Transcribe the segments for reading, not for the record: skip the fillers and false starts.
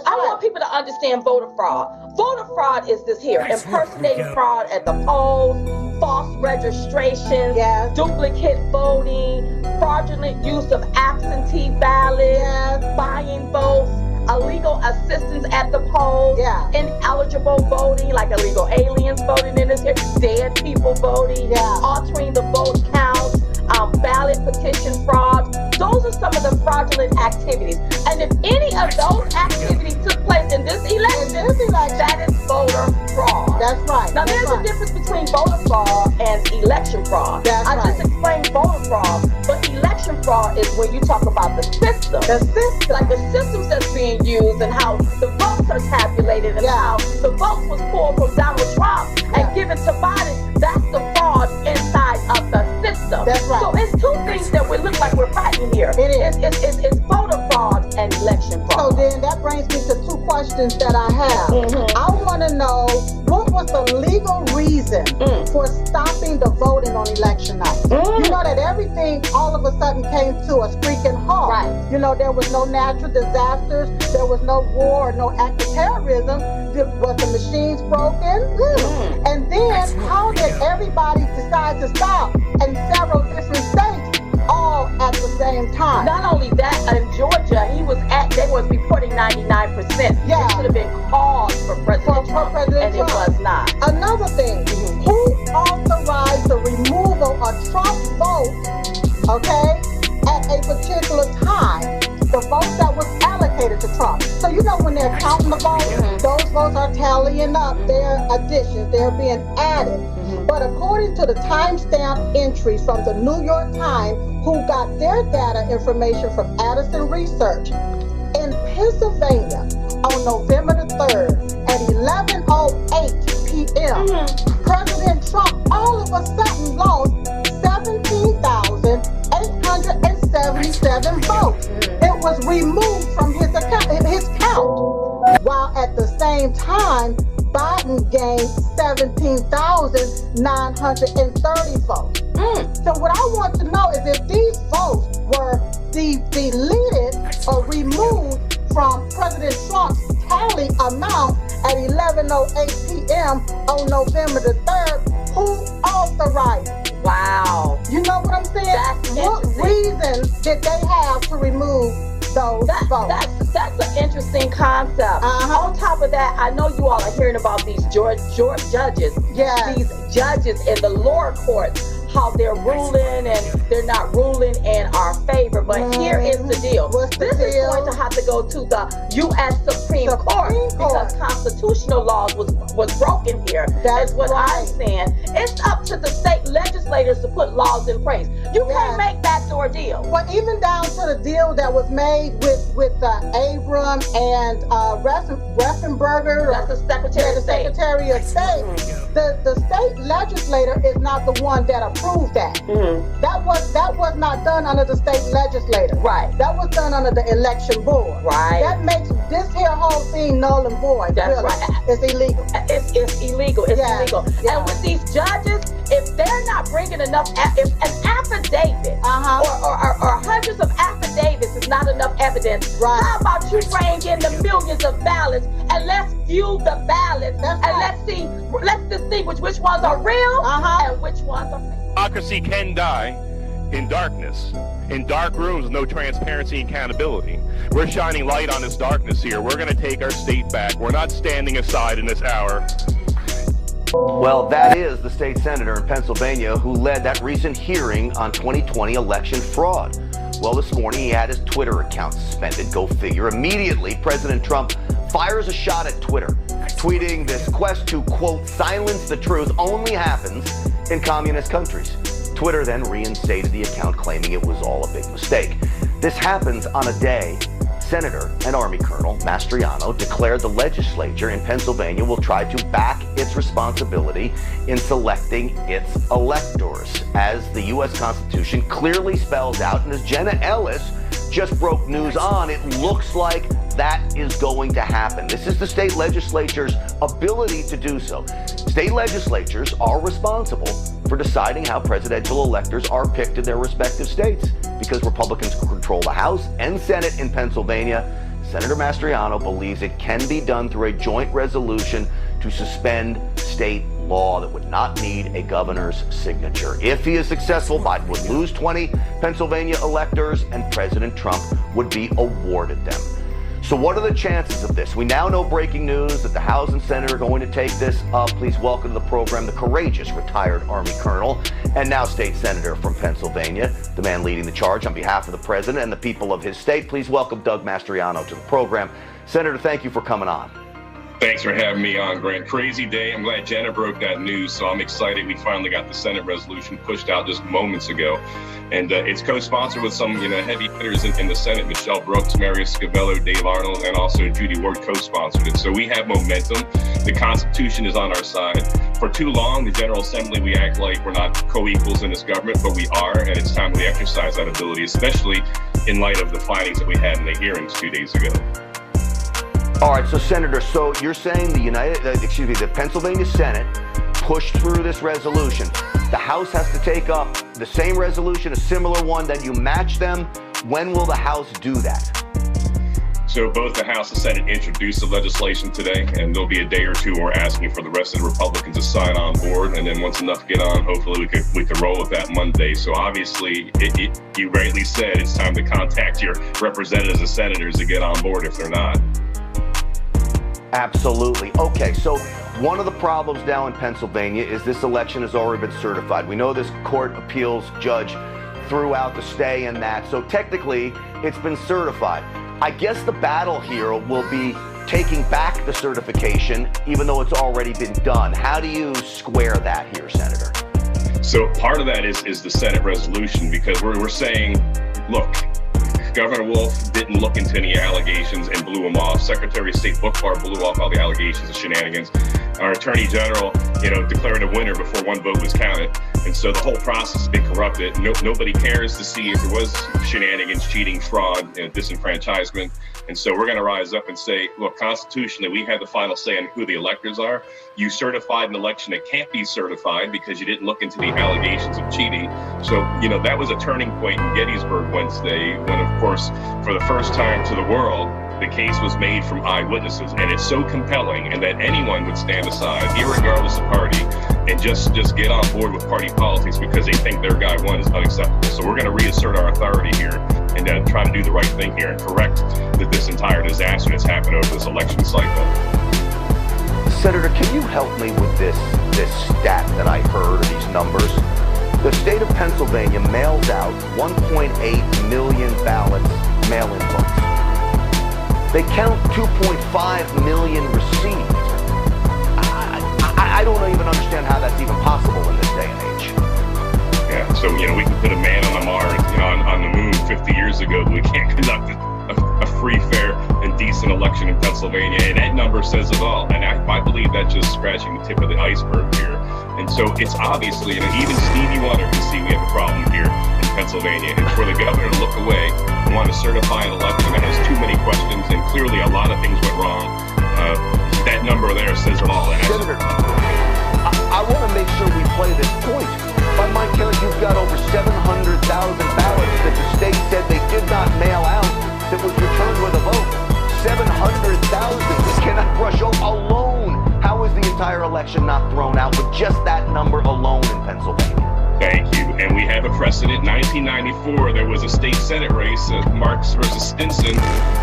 I want people to understand voter fraud. Voter fraud is this here: impersonating fraud at the polls, false registrations, duplicate voting, fraudulent use of absentee ballots, buying votes, illegal assistance at the polls, ineligible voting, like illegal aliens voting in this here, dead people voting, altering the vote count, ballot petition fraud. Those are some of the fraudulent activities. And if any of those activities took place in this election, that is voter fraud. That's right. Now, there's a difference between voter fraud and election fraud. I just explained voter fraud, but election fraud is when you talk about the system. The system. Like the systems that's being used and how the votes are tabulated and how the votes was pulled from Donald Trump and given to Biden. That's the fraud inside of the system. That's right. So it's two things that we look like we're fighting here. It is. It's voter fraud and election fraud. So then that brings me to two questions that I have. I want to know, what was the legal reason for stopping the voting on election night? You know that everything all of a sudden came to a screeching halt. Right. You know, there was no natural disasters, there was no war, no act of terrorism. Was the machines broken? And then how did everybody decide to stop in several different states all at the same time? Not only that, in Georgia, they was reporting 99%. Yeah. It should have been called for President Trump, and it was not. Another thing, who authorized the removal of Trump votes, at a particular time? The votes that was allocated to Trump. So you know when they're counting the votes, those votes are tallying up their additions, they're being added. But according to the timestamp entries from the New York Times, who got their data information from Addison Research, in Pennsylvania on November the 3rd at 11:08 p.m., President Trump all of a sudden lost 17,877 votes. It was removed from his count, while at the same time, Biden gained 17,930 votes. So what I want to know is if these votes were deleted or removed from President Trump's tally amount at 11:08 p.m. on November the 3rd, who authorized it? Wow. You know what I'm saying? That's what reason did they have to remove those votes? That's an interesting concept. On top of that, I know you all are hearing about these judges. These judges in the lower courts, how they're ruling and they're not ruling in our favor. But here is the deal. This is going to have to go to the U.S. Supreme Court because constitutional laws was broken here. That's what I'm saying. It's up to the state legislators to put laws in place. You can't make backdoor deals. Well, even down to the deal that was made with Abram and Ressenberger. That's the Secretary of State. Secretary of State. The state legislator is not the one that approved that. That was not done under the state legislator. Right. That was done under the election board. Right. That makes this here whole thing null and void. That's really. right. It's illegal. It's illegal. It's illegal. Yeah. And with these judges, if they're not bringing enough, if an affidavit or hundreds of affidavits is not enough evidence, how about you bring in the millions of ballots and let's view the ballots let's distinguish which ones are real and which ones are fake. Democracy can die in darkness. In dark rooms with no transparency and accountability. We're shining light on this darkness here. We're going to take our state back. We're not standing aside in this hour. Well, that is the state senator in Pennsylvania who led that recent hearing on 2020 election fraud. Well, this morning he had his Twitter account suspended. Go figure. Immediately, President Trump fires a shot at Twitter, tweeting this quest to, quote, silence the truth only happens in communist countries. Twitter then reinstated the account, claiming it was all a big mistake. This happens on a day Senator and Army Colonel Mastriano declared the legislature in Pennsylvania will try to back its responsibility in selecting its electors, as the U.S. Constitution clearly spells out. And as Jenna Ellis just broke news on, it looks like that is going to happen. This is the state legislature's ability to do so. State legislatures are responsible for deciding how presidential electors are picked in their respective states, because Republicans control the House and Senate in Pennsylvania. Senator Mastriano believes it can be done through a joint resolution to suspend state law that would not need a governor's signature. If he is successful, Biden would lose 20 Pennsylvania electors and President Trump would be awarded them. So what are the chances of this? We now know breaking news that the House and Senate are going to take this up. Please welcome to the program the courageous retired Army Colonel and now State Senator from Pennsylvania, the man leading the charge on behalf of the President and the people of his state. Please welcome Doug Mastriano to the program. Senator, thank you for coming on. Thanks for having me on, Grant. Crazy day. I'm glad Jenna broke that news, so I'm excited we finally got the Senate resolution pushed out just moments ago. And it's co-sponsored with some heavy hitters in the Senate. Michelle Brooks, Marius Scavello, Dave Arnold, and also Judy Ward co-sponsored it. So we have momentum. The Constitution is on our side. For too long, the General Assembly, we act like we're not co-equals in this government, but we are, and it's time we exercise that ability, especially in light of the findings that we had in the hearings 2 days ago. All right, so Senator, so you're saying the Pennsylvania Senate pushed through this resolution. The House has to take up the same resolution, a similar one, then you match them. When will the House do that? So both the House and Senate introduced the legislation today, and there'll be a day or two we're asking for the rest of the Republicans to sign on board. And then once enough get on, hopefully we could roll with that Monday. So obviously, you rightly said it's time to contact your representatives and senators to get on board if they're not. Absolutely. Okay, so one of the problems now in Pennsylvania is this election has already been certified. We know this court appeals judge threw out the stay in that, so technically it's been certified. I guess the battle here will be taking back the certification, even though it's already been done. How do you square that here, Senator? So part of that is the Senate resolution, because we're saying, look, Governor Wolf didn't look into any allegations and blew them off. Secretary of State Bookbar blew off all the allegations of shenanigans. Our Attorney General, declared a winner before one vote was counted. And so the whole process has been corrupted. Nobody cares to see if there was shenanigans, cheating, fraud, disenfranchisement. And so we're going to rise up and say, look, constitutionally, we have the final say on who the electors are. You certified an election that can't be certified because you didn't look into the allegations of cheating. So, that was a turning point in Gettysburg Wednesday when, of course, for the first time to the world, the case was made from eyewitnesses, and it's so compelling, and that anyone would stand aside, irregardless of party, and just get on board with party politics because they think their guy won is unacceptable. So we're going to reassert our authority here and try to do the right thing here and correct this entire disaster that's happened over this election cycle. Senator, can you help me with this stat that I heard, or these numbers? The state of Pennsylvania mails out 1.8 million ballots, mail-in votes. They count 2.5 million received. I don't even understand how that's even possible in this day and age. Yeah, so, we can put a man on the Mars, on the moon 50 years ago, but we can't conduct a free, fair, and decent election in Pennsylvania. And that number says it all. And I believe that's just scratching the tip of the iceberg here. And so it's obviously, even Stevie Wonder can see we have a problem here in Pennsylvania. And for the governor to look away and want to certify an election that has too many questions, and clearly a lot of things went wrong, that number there says it all. Senator, I want to make sure we play this point. By my count, you've got over 700,000 ballots that the state said they did not mail out that was returned with a vote. 700,000. We cannot brush over alone. How is the entire election not thrown out with just that number alone in Pennsylvania? Thank you. And we have a precedent. 1994, there was a state Senate race, Marks versus Stinson,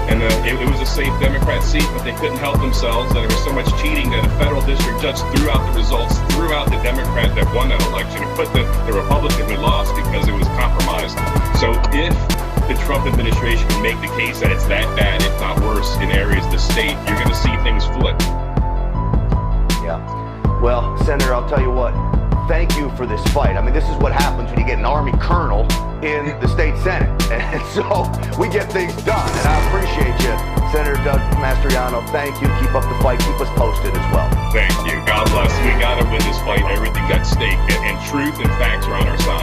and it was a safe Democrat seat, but they couldn't help themselves. And there was so much cheating that a federal district judge threw out the results, threw out the Democrat that won that election, and put the Republican who lost because it was compromised. So if the Trump administration can make the case that it's that bad, if not worse, in areas of the state, you're going to see things flip. Yeah. Well, Senator, I'll tell you what. Thank you for this fight. I mean, this is what happens when you get an Army colonel in the state Senate. And so we get things done. And I appreciate you, Senator Doug Mastriano. Thank you. Keep up the fight. Keep us posted as well. Thank you. God bless. We got to win this fight. Everything's at stake. And truth and facts are on our side.